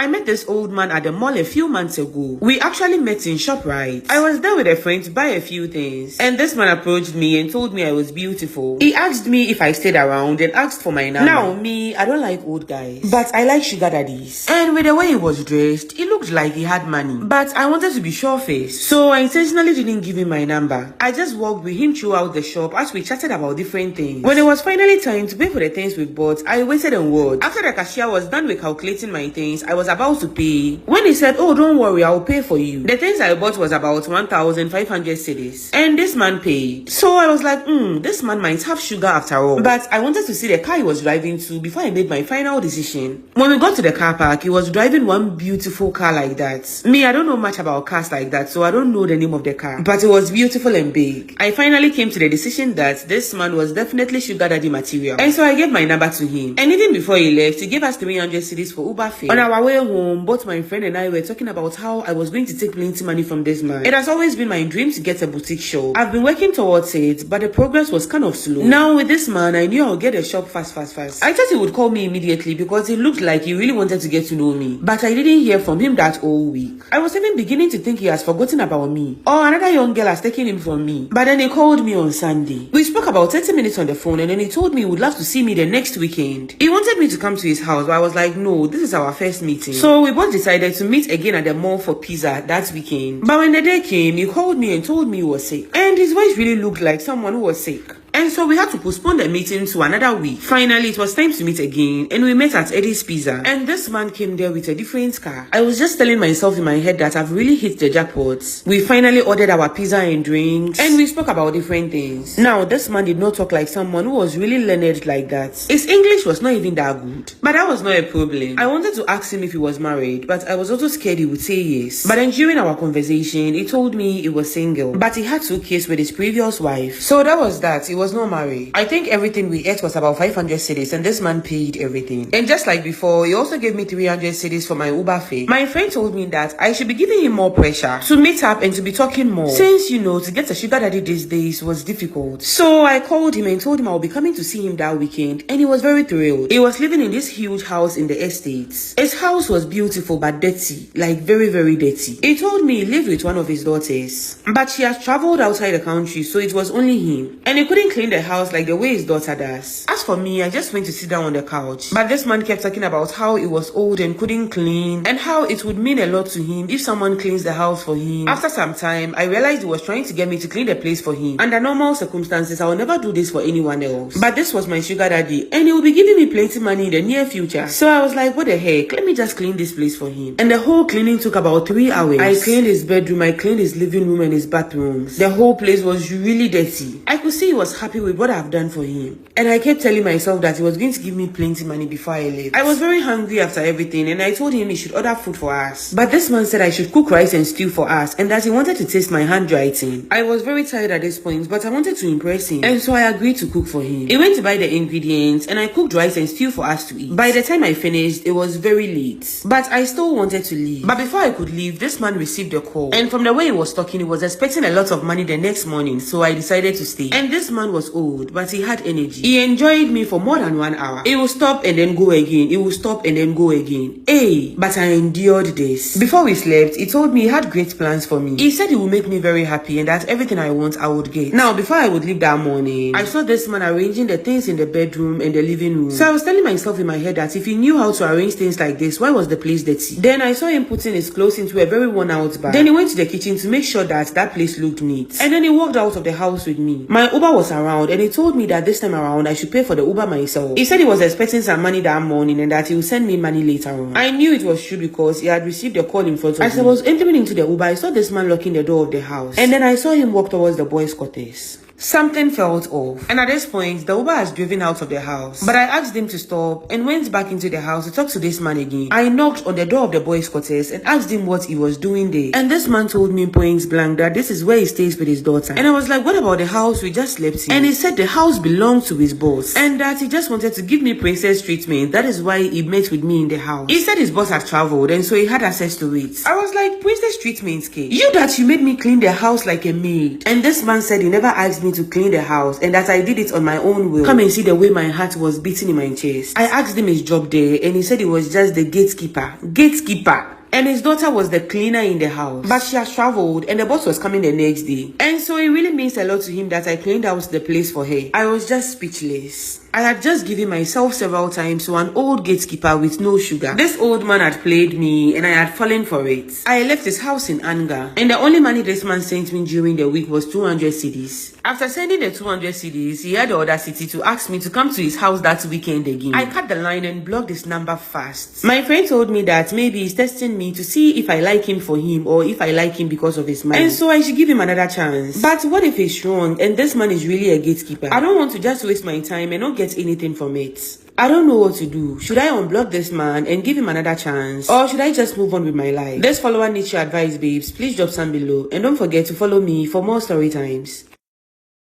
I met this old man at the mall a few months ago. We actually met in ShopRite. I was there with a friend to buy a few things, and this man approached me and told me I was beautiful. He asked me if I stayed around and asked for my number. Now, me, I don't like old guys, but I like sugar daddies. And with the way he was dressed, he looked like he had money. But I wanted to be sure-faced, so I intentionally didn't give him my number. I just walked with him throughout the shop as we chatted about different things. When it was finally time to pay for the things we bought, I waited and watched. After the cashier was done with calculating my things, I was about to pay. When he said, "Oh, don't worry, I'll pay for you," the things I bought was about 1,500 cedis. And this man paid. So I was like, this man might have sugar after all. But I wanted to see the car he was driving to before I made my final decision. When we got to the car park, he was driving one beautiful car like that. Me, I don't know much about cars like that, so I don't know the name of the car. But it was beautiful and big. I finally came to the decision that this man was definitely sugar daddy material. And so I gave my number to him. And even before he left, he gave us 300 cedis for Uber fare. On our way home, both my friend and I were talking about how I was going to take plenty money from this man. It has always been my dream to get a boutique shop. I've been working towards it, but the progress was kind of slow. Now with this man, I knew I would get a shop fast. I thought he would call me immediately because it looked like he really wanted to get to know me. But I didn't hear from him that whole week. I was even beginning to think he has forgotten about me, or another young girl has taken him from me. But then he called me on Sunday. We spoke about 30 minutes on the phone, and then he told me he would love to see me the next weekend. He wanted me to come to his house, but I was like, no, this is our first meeting. So we both decided to meet again at the mall for pizza that weekend. But when the day came, he called me and told me he was sick. And his voice really looked like someone who was sick. And so we had to postpone the meeting to another week. Finally, it was time to meet again, and we met at Eddie's Pizza. And this man came there with a different car. I was just telling myself in my head that I've really hit the jackpot. We finally ordered our pizza and drinks, and we spoke about different things. Now, this man did not talk like someone who was really learned like that. His English was not even that good. But that was not a problem. I wanted to ask him if he was married, but I was also scared he would say yes. But then during our conversation, he told me he was single, but he had 2 kids with his previous wife. So that was that. He was not married. I think everything we ate was about 500 cedis, and this man paid everything. And just like before, he also gave me 300 cedis for my Uber fare. My friend told me that I should be giving him more pressure to meet up and to be talking more, since, you know, to get a sugar daddy these days was difficult. So I called him and told him I would be coming to see him that weekend, and he was very thrilled. He was living in this huge house in the estates. His house was beautiful but dirty, like very, very dirty. He told me he lived with one of his daughters, but she has traveled outside the country, so it was only him, and he couldn't clean the house like the way his daughter does. As for me, I just went to sit down on the couch, but this man kept talking about how he was old and couldn't clean, and how it would mean a lot to him if someone cleans the house for him. After some time, I realized he was trying to get me to clean the place for him. Under normal circumstances, I would never do this for anyone else, but this was my sugar daddy, and he will be giving me plenty money in the near future. So I was like, what the heck, let me just clean this place for him. And the whole cleaning took about 3 hours. I cleaned his bedroom, I cleaned his living room and his bathrooms. The whole place was really dirty. I could see he was happy with what I've done for him, and I kept telling myself that he was going to give me plenty money before I left. I was very hungry after everything, and I told him he should order food for us, but this man said I should cook rice and stew for us, and that he wanted to taste my handwriting. I was very tired at this point, but I wanted to impress him, and so I agreed to cook for him. He went to buy the ingredients, and I cooked rice and stew for us to eat. By the time I finished, it was very late, but I still wanted to leave. But before I could leave, this man received a call, and from the way he was talking, he was expecting a lot of money the next morning, so I decided to stay. And this man was old, but he had energy. He enjoyed me for more than 1 hour. He would stop and then go again. He would stop and then go again. Hey, but I endured this. Before we slept, he told me he had great plans for me. He said he would make me very happy and that everything I want, I would get. Now, before I would leave that morning, I saw this man arranging the things in the bedroom and the living room. So I was telling myself in my head that if he knew how to arrange things like this, why was the place dirty? Then I saw him putting his clothes into a very worn out bag. Then he went to the kitchen to make sure that that place looked neat. And then he walked out of the house with me. My Uber was around, and he told me that this time around I should pay for the Uber myself. He said he was expecting some money that morning and that he would send me money later on. I knew it was true because he had received a call in front of me. As I was entering into the Uber, I saw this man locking the door of the house, and then I saw him walk towards the boys' quarters. Something felt off, and at this point, the Uber has driven out of the house. But I asked him to stop and went back into the house to talk to this man again. I knocked on the door of the boys' quarters and asked him what he was doing there. And this man told me point blank that this is where he stays with his daughter. And I was like, what about the house we just slept in? And he said the house belonged to his boss, and that he just wanted to give me princess treatment. That is why he met with me in the house. He said his boss had traveled, and so he had access to it. I was like, princess treatment, Kay? You that you made me clean the house like a maid. And this man said he never asked me me to clean the house and that I did it on my own will. Come and see the way my heart was beating in my chest. I asked him his job there and he said it was just the gatekeeper. And his daughter was the cleaner in the house. But she has traveled and the boss was coming the next day. And so it really means a lot to him that I cleaned out the place for her. I was just speechless. I had just given myself several times to an old gatekeeper with no sugar. This old man had played me and I had fallen for it. I left his house in anger. And the only money this man sent me during the week was 200 cedis. After sending the 200 cedis, he had the audacity to ask me to come to his house that weekend again. I cut the line and blocked his number fast. My friend told me that maybe he's testing me to see if I like him for him or if I like him because of his money. And so I should give him another chance. But what if he's wrong and this man is really a gatekeeper? I don't want to just waste my time and not get anything from it. I don't know what to do. Should I unblock this man and give him another chance? Or should I just move on with my life? This follower needs your advice, babes. Please drop some below. And don't forget to follow me for more story times.